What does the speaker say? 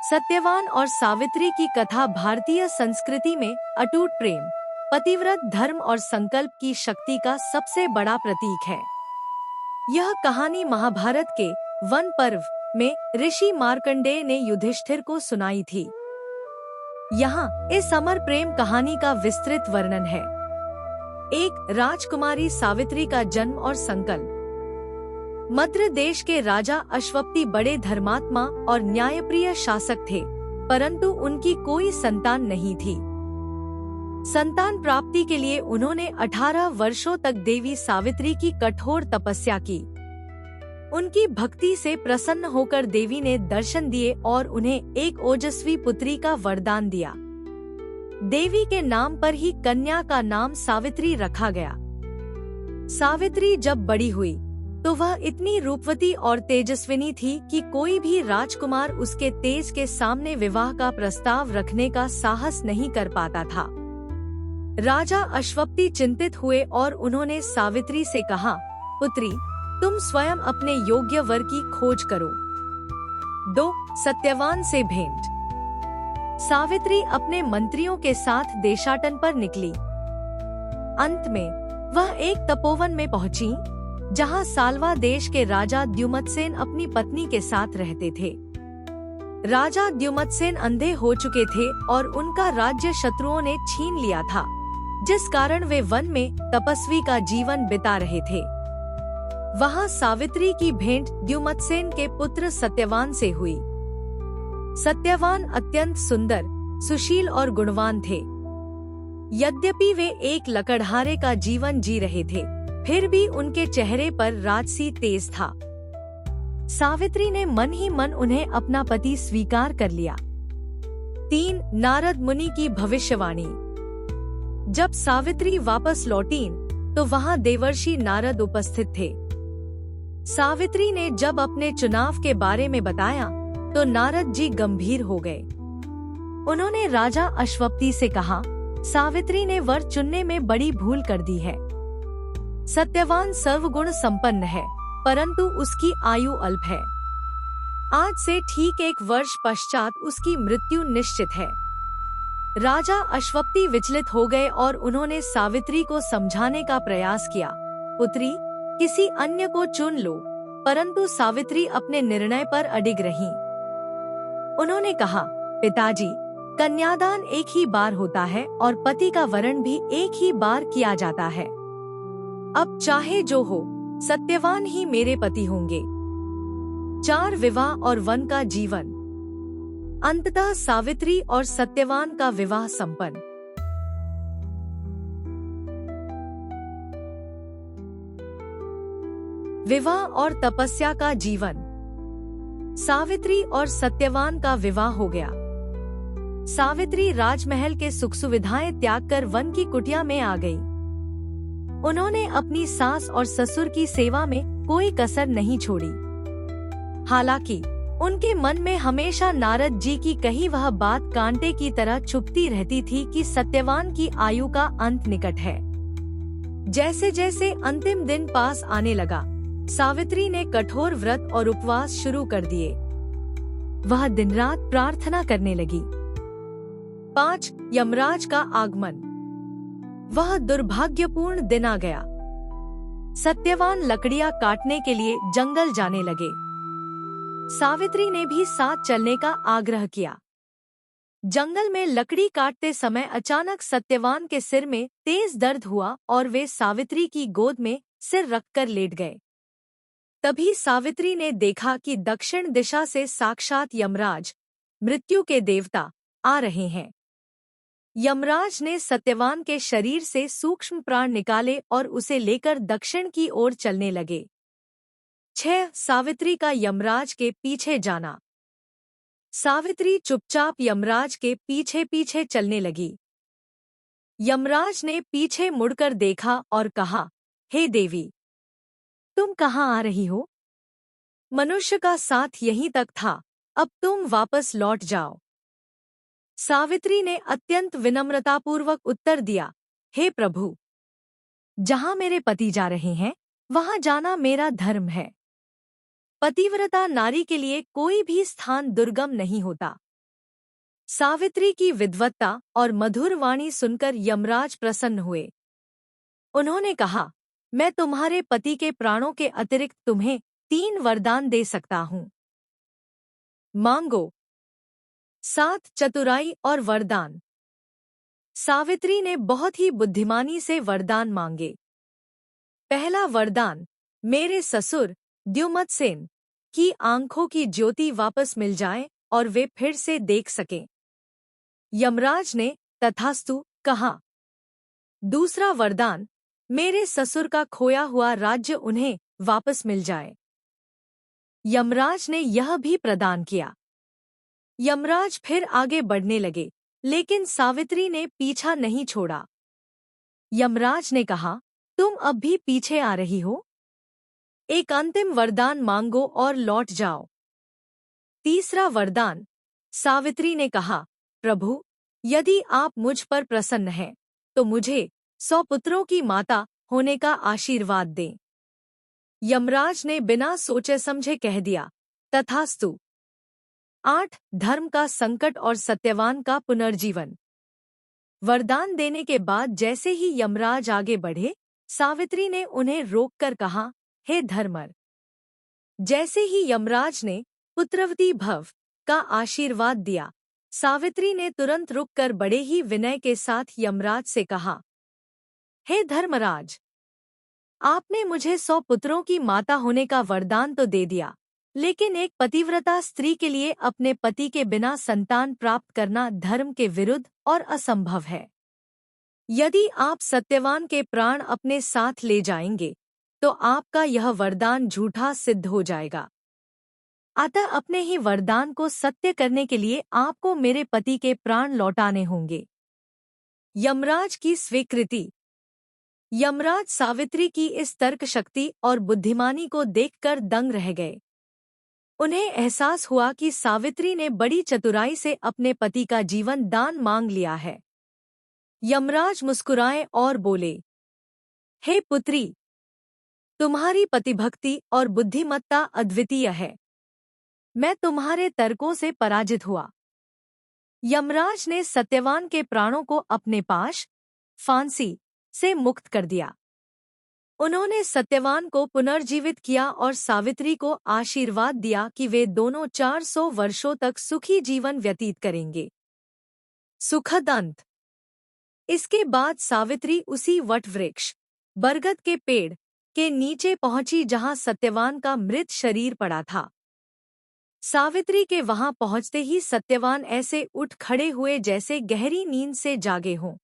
सत्यवान और सावित्री की कथा भारतीय संस्कृति में अटूट प्रेम, पतिव्रत धर्म और संकल्प की शक्ति का सबसे बड़ा प्रतीक है। यह कहानी महाभारत के वन पर्व में ऋषि मार्कंडेय ने युधिष्ठिर को सुनाई थी। यहाँ इस अमर प्रेम कहानी का विस्तृत वर्णन है। एक राजकुमारी सावित्री का जन्म और संकल्प। मद्र देश के राजा अश्वपति बड़े धर्मात्मा और न्यायप्रिय शासक थे, परंतु उनकी कोई संतान नहीं थी। संतान प्राप्ति के लिए उन्होंने 18 वर्षों तक देवी सावित्री की कठोर तपस्या की। उनकी भक्ति से प्रसन्न होकर देवी ने दर्शन दिए और उन्हें एक ओजस्वी पुत्री का वरदान दिया। देवी के नाम पर ही कन्या का नाम सावित्री रखा गया। सावित्री जब बड़ी हुई तो वह इतनी रूपवती और तेजस्विनी थी कि कोई भी राजकुमार उसके तेज के सामने विवाह का प्रस्ताव रखने का साहस नहीं कर पाता था। राजा अश्वपति चिंतित हुए और उन्होंने सावित्री से कहा, पुत्री, तुम स्वयं अपने योग्य वर की खोज करो। 2. सत्यवान से भेंट। सावित्री अपने मंत्रियों के साथ देशाटन पर निकली। अंत में वह एक तपोवन में पहुंची, जहां साल्वा देश के राजा द्युमत्सेन अपनी पत्नी के साथ रहते थे। राजा द्युमत्सेन अंधे हो चुके थे और उनका राज्य शत्रुओं ने छीन लिया था, जिस कारण वे वन में तपस्वी का जीवन बिता रहे थे। वहां सावित्री की भेंट द्युमत्सेन के पुत्र सत्यवान से हुई। सत्यवान अत्यंत सुंदर, सुशील और गुणवान थे। यद्यपि वे एक लकड़हारे का जीवन जी रहे थे, फिर भी उनके चेहरे पर राजसी तेज था। सावित्री ने मन ही मन उन्हें अपना पति स्वीकार कर लिया। 3. नारद मुनि की भविष्यवाणी। जब सावित्री वापस लौटी तो वहां देवर्षि नारद उपस्थित थे। सावित्री ने जब अपने चुनाव के बारे में बताया तो नारद जी गंभीर हो गए। उन्होंने राजा अश्वपति से कहा, सावित्री ने वर चुनने में बड़ी भूल कर दी है। सत्यवान सर्वगुण संपन्न है, परंतु उसकी आयु अल्प है। आज से ठीक 1 वर्ष पश्चात उसकी मृत्यु निश्चित है। राजा अश्वपति विचलित हो गए और उन्होंने सावित्री को समझाने का प्रयास किया, पुत्री, किसी अन्य को चुन लो, परंतु सावित्री अपने निर्णय पर अडिग रहीं। उन्होंने कहा, पिताजी, कन्यादान एक ही बार होता है और पति का वरण भी एक ही बार किया जाता है। अब चाहे जो हो, सत्यवान ही मेरे पति होंगे। 4. विवाह और वन का जीवन। अंततः सावित्री और सत्यवान का विवाह संपन्न। विवाह और तपस्या का जीवन। सावित्री और सत्यवान का विवाह हो गया। सावित्री राजमहल के सुख सुविधाएं त्याग कर वन की कुटिया में आ गई। उन्होंने अपनी सास और ससुर की सेवा में कोई कसर नहीं छोड़ी। हालांकि उनके मन में हमेशा नारद जी की कही वह बात कांटे की तरह चुभती रहती थी कि सत्यवान की आयु का अंत निकट है। जैसे जैसे अंतिम दिन पास आने लगा, सावित्री ने कठोर व्रत और उपवास शुरू कर दिए। वह दिन रात प्रार्थना करने लगी। 5. यमराज का आगमन। वह दुर्भाग्यपूर्ण दिन आ गया। सत्यवान लकड़ियां काटने के लिए जंगल जाने लगे। सावित्री ने भी साथ चलने का आग्रह किया। जंगल में लकड़ी काटते समय अचानक सत्यवान के सिर में तेज दर्द हुआ और वे सावित्री की गोद में सिर रखकर लेट गए। तभी सावित्री ने देखा कि दक्षिण दिशा से साक्षात यमराज, मृत्यु के देवता, आ रहे हैं। यमराज ने सत्यवान के शरीर से सूक्ष्म प्राण निकाले और उसे लेकर दक्षिण की ओर चलने लगे। 6. सावित्री का यमराज के पीछे जाना। सावित्री चुपचाप यमराज के पीछे पीछे चलने लगी। यमराज ने पीछे मुड़कर देखा और कहा, हे देवी, तुम कहाँ आ रही हो? मनुष्य का साथ यहीं तक था, अब तुम वापस लौट जाओ। सावित्री ने अत्यंत विनम्रतापूर्वक उत्तर दिया, हे प्रभु, जहाँ मेरे पति जा रहे हैं वहाँ जाना मेरा धर्म है। पतिव्रता नारी के लिए कोई भी स्थान दुर्गम नहीं होता। सावित्री की विद्वत्ता और मधुर वाणी सुनकर यमराज प्रसन्न हुए। उन्होंने कहा, मैं तुम्हारे पति के प्राणों के अतिरिक्त तुम्हें 3 वरदान दे सकता हूँ। मांगो। 7 चतुराई और वरदान। सावित्री ने बहुत ही बुद्धिमानी से वरदान मांगे। पहला वरदान, मेरे ससुर द्युमत्सेन की आंखों की ज्योति वापस मिल जाए और वे फिर से देख सकें। यमराज ने तथास्तु कहा। दूसरा वरदान, मेरे ससुर का खोया हुआ राज्य उन्हें वापस मिल जाए। यमराज ने यह भी प्रदान किया। यमराज फिर आगे बढ़ने लगे, लेकिन सावित्री ने पीछा नहीं छोड़ा। यमराज ने कहा, तुम अब भी पीछे आ रही हो? एक अंतिम वरदान मांगो और लौट जाओ। तीसरा वरदान, सावित्री ने कहा, प्रभु, यदि आप मुझ पर प्रसन्न हैं, तो मुझे 100 पुत्रों की माता होने का आशीर्वाद दें। यमराज ने बिना सोचे समझे कह दिया, तथास्तु। 8 धर्म का संकट और सत्यवान का पुनर्जीवन। वरदान देने के बाद जैसे ही यमराज आगे बढ़े, सावित्री ने उन्हें रोककर कहा, हे धर्मर। जैसे ही यमराज ने पुत्रवती भव का आशीर्वाद दिया, सावित्री ने तुरंत रुककर बड़े ही विनय के साथ यमराज से कहा, हे धर्मराज, आपने मुझे 100 पुत्रों की माता होने का वरदान तो दे दिया, लेकिन एक पतिव्रता स्त्री के लिए अपने पति के बिना संतान प्राप्त करना धर्म के विरुद्ध और असंभव है। यदि आप सत्यवान के प्राण अपने साथ ले जाएंगे, तो आपका यह वरदान झूठा सिद्ध हो जाएगा। अतः अपने ही वरदान को सत्य करने के लिए आपको मेरे पति के प्राण लौटाने होंगे। यमराज की स्वीकृति। यमराज सावित्री की इस तर्क शक्ति और बुद्धिमानी को देखकर दंग रह गए। उन्हें एहसास हुआ कि सावित्री ने बड़ी चतुराई से अपने पति का जीवन दान मांग लिया है। यमराज मुस्कुराए और बोले, हे पुत्री, तुम्हारी पतिभक्ति और बुद्धिमत्ता अद्वितीय है। मैं तुम्हारे तर्कों से पराजित हुआ। यमराज ने सत्यवान के प्राणों को अपने पाश, फांसी से मुक्त कर दिया। उन्होंने सत्यवान को पुनर्जीवित किया और सावित्री को आशीर्वाद दिया कि वे दोनों 400 वर्षों तक सुखी जीवन व्यतीत करेंगे। सुखद अंत। इसके बाद सावित्री उसी वट वृक्ष, बरगद के पेड़ के नीचे पहुंची जहां सत्यवान का मृत शरीर पड़ा था। सावित्री के वहां पहुंचते ही सत्यवान ऐसे उठ खड़े हुए जैसे गहरी नींद से जागे हों।